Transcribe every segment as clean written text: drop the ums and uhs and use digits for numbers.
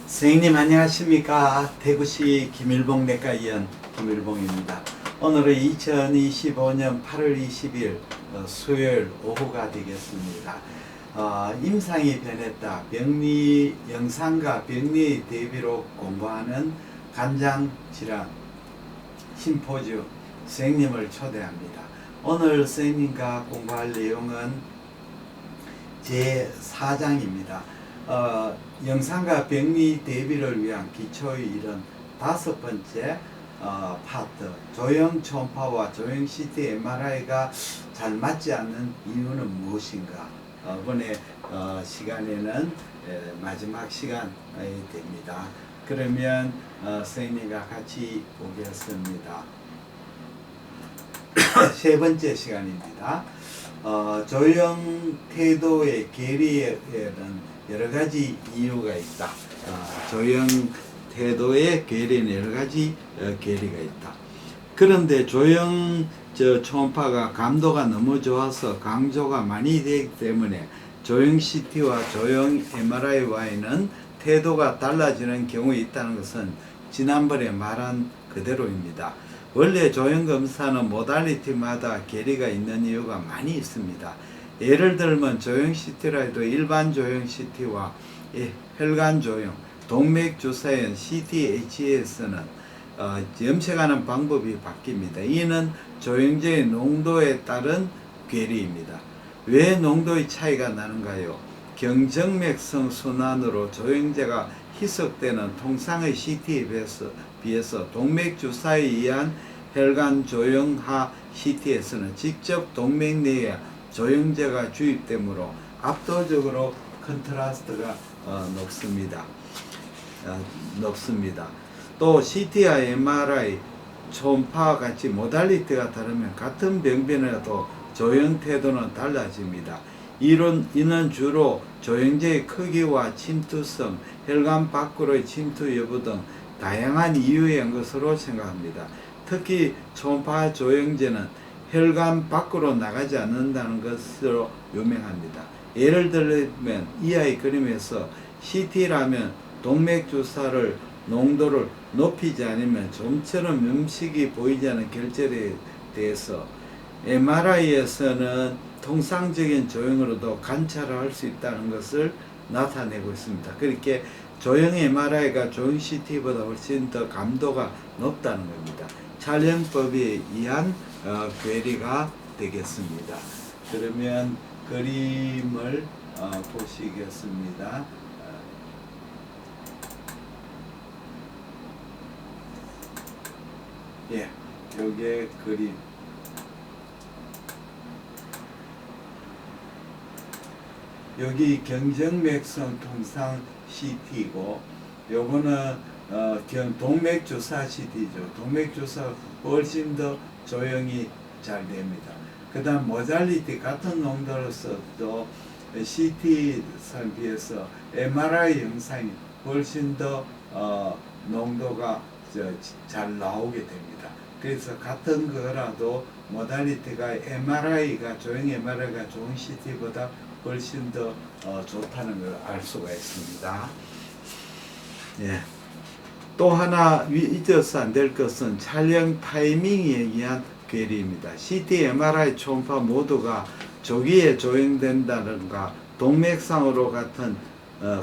선생님 안녕하십니까. 대구시 김일봉 내과의원 김일봉입니다. 오늘은 2025년 8월 20일 수요일 오후가 되겠습니다. 임상이 변했다. 영상과 병리 대비로 공부하는 간장질환 심포지움 선생님을 초대합니다. 오늘 선생님과 공부할 내용은 제4장입니다. 영상과 병리 대비를 위한 기초의 이론 5번째 파트, 조형 초음파와 조형 CT MRI가 잘 맞지 않는 이유는 무엇인가? 이번에 시간에는 마지막 시간이 됩니다. 그러면 선생님과 같이 보겠습니다. 세 번째 시간입니다. 조형 태도의 괴리에는 여러 가지 이유가 있다. 조형 태도의 괴리는 여러 가지 괴리가 있다. 그런데 조형 초음파가 감도가 너무 좋아서 강조가 많이 되기 때문에 조형 CT와 조형 MRI와는 태도가 달라지는 경우가 있다는 것은 지난번에 말한 그대로입니다. 원래 조형 검사는 모달리티마다 괴리가 있는 이유가 많이 있습니다. 예를 들면 조형 CT라 해도 일반 조형 CT와 혈관 조형, 동맥 주사형 CTH에서는 염색하는 방법이 바뀝니다. 이는 조형제의 농도에 따른 괴리입니다. 왜 농도의 차이가 나는가요? 경정맥성 순환으로 조형제가 희석되는 통상의 CT에 비해서 동맥 주사에 의한 혈관 조형하 CT에서는 직접 동맥 내에 조형제가 주입되므로 압도적으로 컨트라스트가 높습니다. 또 CT와 MRI, 초음파와 같이 모달리티가 다르면 같은 병변에도 조형 태도는 달라집니다. 이는 주로 조형제의 크기와 침투성, 혈관 밖으로의 침투 여부 등 다양한 이유에 의한 것으로 생각합니다. 특히 초음파 조형제는 혈관 밖으로 나가지 않는다는 것으로 유명합니다. 예를 들면 이하의 그림에서 CT라면 동맥 주사를 농도를 높이지 않으면 좀처럼 음식이 보이지 않는 결절에 대해서 MRI에서는 통상적인 조형으로도 관찰할 수 있다는 것을 나타내고 있습니다. 그렇게 조형 MRI가 조형 CT보다 훨씬 더 감도가 높다는 겁니다. 촬영법에 의한 괴리가 되겠습니다. 그러면 그림을 보시겠습니다. 요게 그림. 여기 경정맥성 통상 CT고 요거는 동맥주사 CT죠. 동맥주사 훨씬 더 조형이 잘 됩니다. 그 다음 모달리티 같은 농도로서도 CT에 비해서 MRI 영상이 훨씬 더 농도가 잘 나오게 됩니다. 그래서 같은 거라도 모달리티가 MRI가 조형 MRI가 조형 CT보다 훨씬 더 좋다는 걸 알 수가 있습니다. 또 하나 잊어서 안 될 것은 촬영 타이밍에 의한 괴리입니다. CT, MRI, 초음파 모두가 조기에 조형된다든가 동맥상으로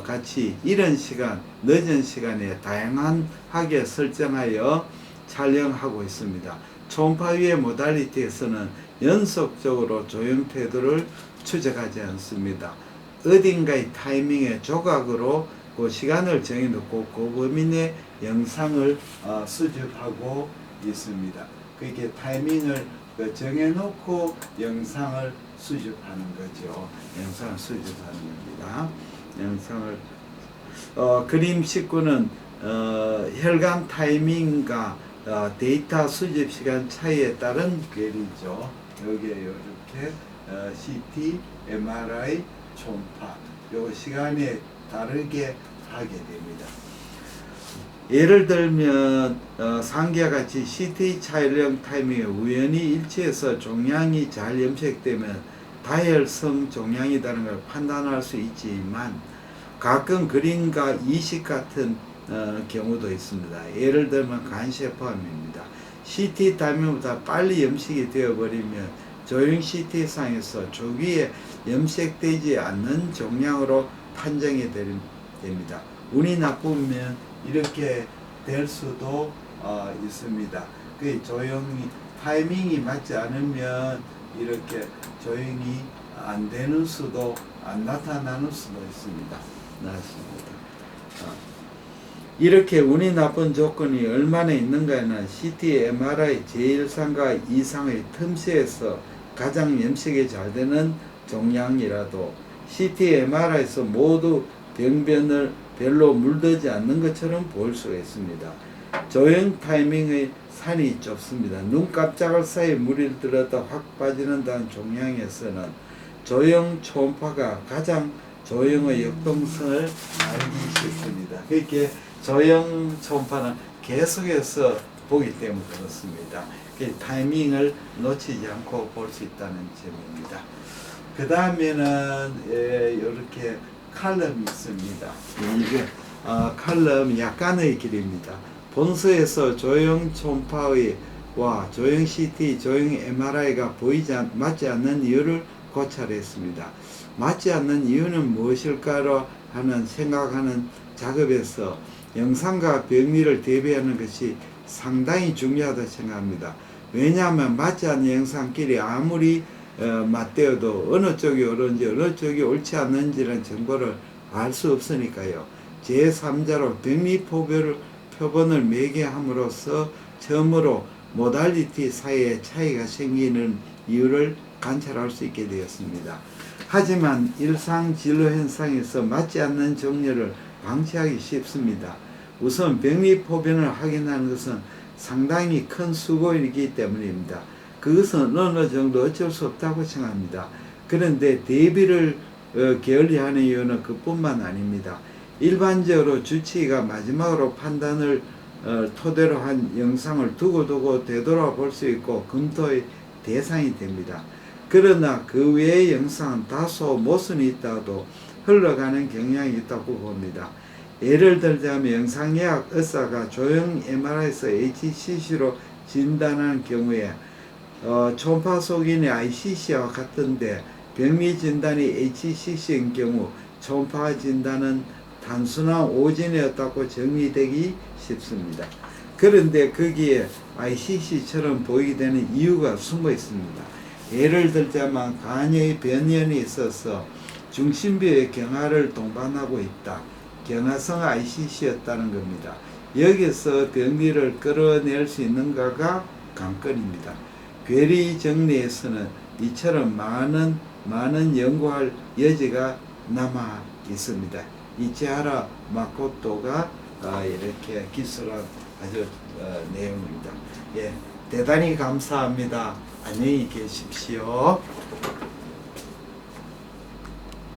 같이 이른 시간, 늦은 시간에 다양하게 설정하여 촬영하고 있습니다. 초음파 위의 모달리티에서는 연속적으로 조형 태도를 추적하지 않습니다. 어딘가의 타이밍에 조각으로 그 시간을 정해놓고 그 범위 내 영상을 수집하고 있습니다. 그렇게 타이밍을 정해놓고 영상을 수집하는 거죠. 영상을 수집하는 겁니다. 그림 19는 혈관 타이밍과 데이터 수집 시간 차이에 따른 괴리죠. 여기에 이렇게 CT, MRI, 초음파 요 시간에 다르게 하게 됩니다. 예를 들면 상기와 같이 CT 촬영 타이밍에 우연히 일치해서 종양이 잘 염색되면 다혈성 종양이라는 걸 판단할 수 있지만 가끔 그림과 이식 같은 경우도 있습니다. 예를 들면 간세포암입니다. CT 타임ing보다 빨리 염색이 되어버리면 조형 CT상에서 조기에 염색되지 않는 종양으로 판정이 됩니다. 운이 나쁘면 이렇게 될 수도 있습니다. 그 조형이 타이밍이 맞지 않으면 이렇게 조형이 안 되는 수도 안 나타나는 수도 있습니다. 이렇게 운이 나쁜 조건이 얼마나 있는가에는 CT, MRI 제1상과 2상의 틈새에서 가장 염색이 잘 되는 종양이라도 CT, MRI에서 모두 병변을 별로 물들지 않는 것처럼 보일 수가 있습니다. 조형 타이밍의 산이 좁습니다. 눈 깜짝할 사이 물이 들었다 확 빠지는 다는 종양에서는 조형 초음파가 가장 조형의 역동성을 알기 쉽습니다. 그렇게 조형 초음파는 계속해서 보기 때문에 그렇습니다. 타이밍을 놓치지 않고 볼 수 있다는 점입니다. 그 다음에는 이렇게 칼럼이 있습니다. 이게 칼럼 약간의 길입니다. 본서에서 조형 초음파의 와 조형 CT, 조형 MRI가 맞지 않는 이유를 고찰했습니다. 맞지 않는 이유는 무엇일까로 하는 생각하는 작업에서 영상과 병리를 대비하는 것이 상당히 중요하다고 생각합니다. 왜냐하면 맞지 않는 영상끼리 아무리 맞대어도 어느 쪽이 옳은지 어느 쪽이 옳지 않는지라는 정보를 알 수 없으니까요. 제3자로 병리 표본을 매개함으로써 처음으로 모달리티 사이에 차이가 생기는 이유를 관찰할 수 있게 되었습니다. 하지만 일상 진료 현상에서 맞지 않는 종류를 방치하기 쉽습니다. 우선 병리 표본을 확인하는 것은 상당히 큰 수고이기 때문입니다. 그것은 어느 정도 어쩔 수 없다고 생각합니다. 그런데 대비를 게을리하는 이유는 그뿐만 아닙니다. 일반적으로 주치의가 마지막으로 판단을 토대로 한 영상을 두고두고 되돌아볼 수 있고 검토의 대상이 됩니다. 그러나 그 외의 영상은 다소 모순이 있다도 흘러가는 경향이 있다고 봅니다. 예를 들자면 영상의학 의사가 조형 MRI에서 HCC로 진단하는 경우에 초음파 속인의 ICC와 같은데 병리 진단이 HCC인 경우 초음파 진단은 단순한 오진이었다고 정리되기 쉽습니다. 그런데 거기에 ICC처럼 보이게 되는 이유가 숨어 있습니다. 예를 들자면 간의 변연이 있어서 중심부의 경화를 동반하고 있다. 경화성 ICC였다는 겁니다. 여기서 병리를 끌어낼 수 있는가가 관건입니다. 괴리 정리에서는 이처럼 많은 연구할 여지가 남아 있습니다. 이치하라 마코토가 이렇게 기술한 아주 내용입니다. 예, 대단히 감사합니다. 안녕히 계십시오.